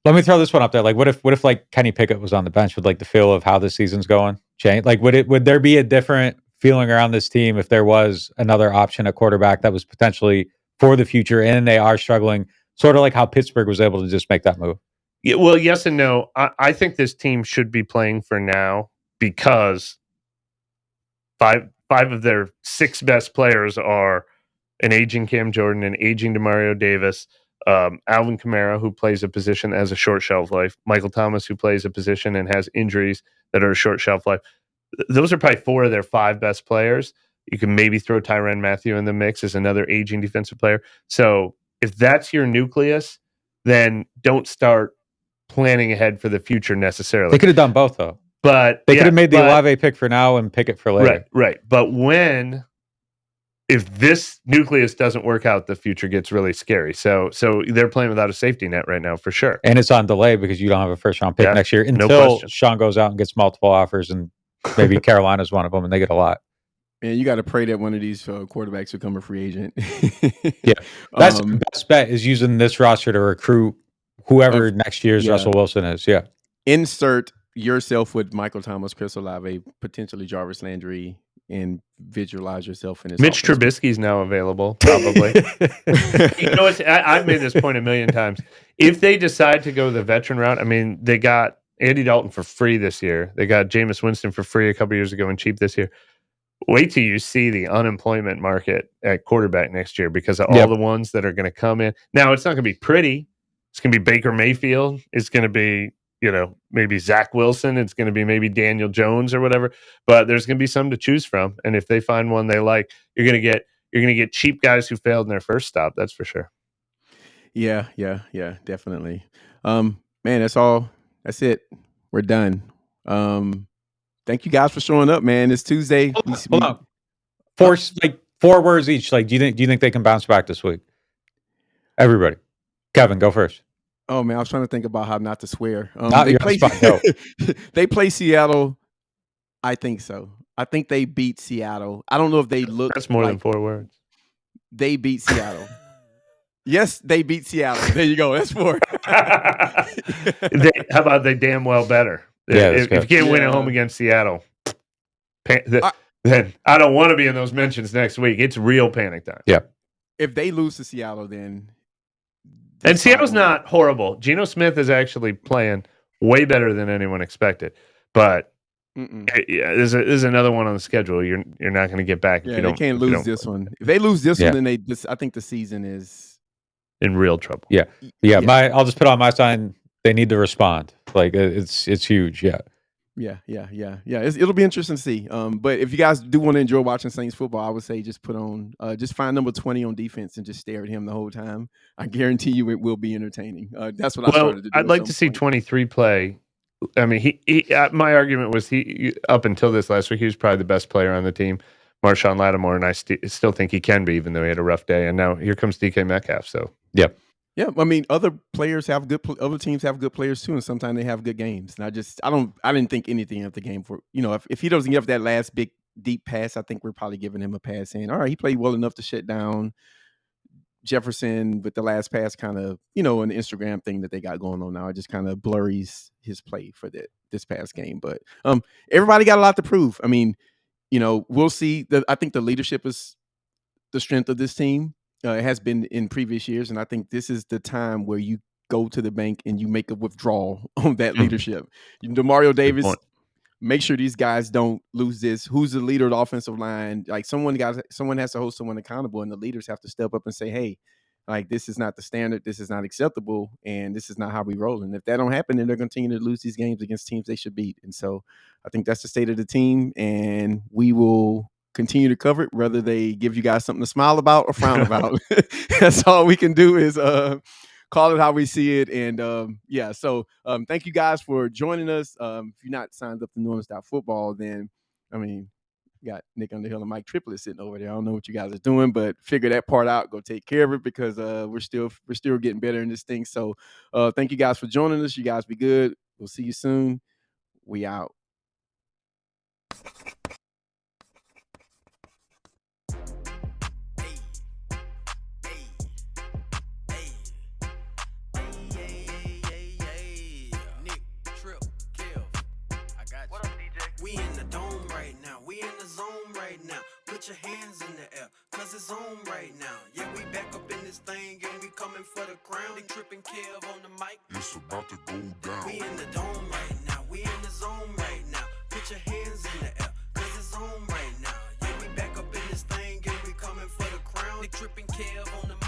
let me throw this one up there. Like, what if like Kenny Pickett was on the bench? Would like the feel of how this season's going change? Like, would there be a different feeling around this team if there was another option at quarterback that was potentially for the future, and they are struggling, sort of like how Pittsburgh was able to just make that move? Yeah, well, yes and no. I think this team should be playing for now because five of their 6 best players are an aging Cam Jordan, an aging Demario Davis, Alvin Kamara, who plays a position that has a short shelf life, Michael Thomas, who plays a position and has injuries that are a short shelf life. Those are probably 4 of their 5 best players. You can maybe throw Tyrann Mathieu in the mix as another aging defensive player. So if that's your nucleus, then don't start planning ahead for the future necessarily. They could have done both, though. But they could have made the Olave pick for now and pick it for later. Right. But if this nucleus doesn't work out, the future gets really scary. So they're playing without a safety net right now for sure. And it's on delay because you don't have a first round pick next year until Sean goes out and gets multiple offers, and maybe Carolina's one of them, and they get a lot. Man, you got to pray that one of these quarterbacks become a free agent. Yeah, that's the best bet is using this roster to recruit whoever next year's Russell Wilson is. Yeah. Insert yourself with Michael Thomas, Chris Olave, potentially Jarvis Landry, and visualize yourself in this. Mitch Trubisky's now available, probably. You know, I've made this point a million times. If they decide to go the veteran route, I mean, they got Andy Dalton for free this year. They got Jameis Winston for free a couple years ago and cheap this year. Wait till you see the unemployment market at quarterback next year because of all the ones that are going to come in. Now, it's not going to be pretty. It's going to be Baker Mayfield. It's going to be, maybe Zach Wilson. It's going to be maybe Daniel Jones or whatever. But there's going to be some to choose from. And if they find one they like, you're going to get cheap guys who failed in their first stop. That's for sure. Yeah, definitely. Man, that's all. That's it. We're done. Thank you guys for showing up, man. It's Tuesday. Hold on. Four words each. Like, do you think they can bounce back this week? Everybody. Kevin, go first. Oh man, I was trying to think about how not to swear. They play Seattle. I think so. I think they beat Seattle. I don't know if they look. That's more than 4 words. They beat Seattle. Yes, they beat Seattle. There you go. That's 4. How about they damn well better? Yeah, if you can't win at home against Seattle, then I don't want to be in those mentions next week. It's real panic time. Yeah. If they lose to Seattle, then. And Seattle's not horrible. Geno Smith is actually playing way better than anyone expected. But there's another one on the schedule. You're not going to get back. If you don't, they can't lose this one. If they lose this one, then I think the season is in real trouble. Yeah. I'll just put on my sign. They need to respond. Like it's huge. Yeah. It'll be interesting to see. But if you guys do want to enjoy watching Saints football, I would say just put on, just find number 20 on defense and just stare at him the whole time. I guarantee you it will be entertaining. That's what I started to do. I'd like to see 23 play. I mean, he my argument was he up until this last week, he was probably the best player on the team, Marshawn Lattimore, and I still think he can be, even though he had a rough day. And now here comes DK Metcalf. So yeah, I mean, other teams have good players too, and sometimes they have good games. And I didn't think anything of the game for, if he doesn't give that last big deep pass, I think we're probably giving him a pass saying, all right, he played well enough to shut down Jefferson with the last pass, kind of, an Instagram thing that they got going on now. It just kind of blurs his play for this past game. But everybody got a lot to prove. I mean, we'll see. I think the leadership is the strength of this team. It has been in previous years, and I think this is the time where you go to the bank and you make a withdrawal on that leadership. DeMario Davis, make sure these guys don't lose this. Who's the leader of the offensive line? Like someone has to hold someone accountable, and the leaders have to step up and say, hey, like this is not the standard, this is not acceptable, and this is not how we roll. And if that don't happen, then they're going to continue to lose these games against teams they should beat. And so I think that's the state of the team, and we will continue to cover it, whether they give you guys something to smile about or frown about. That's all we can do is call it how we see it. And so thank you guys for joining us. If you're not signed up to NewOrleans.Football, then I mean, you got Nick Underhill and Mike Triplett sitting over there. I don't know what you guys are doing, but figure that part out. Go take care of it because we're still getting better in this thing. So thank you guys for joining us. You guys be good. We'll see you soon. We out. Put your hands in the air, cause it's on right now. Yeah, we back up in this thing and we coming for the crown. They tripping Kev on the mic. It's about to go down. We in the dome right now. We in the zone right now. Put your hands in the air, cause it's on right now. Yeah, we back up in this thing and we coming for the crown. They tripping Kev on the mic.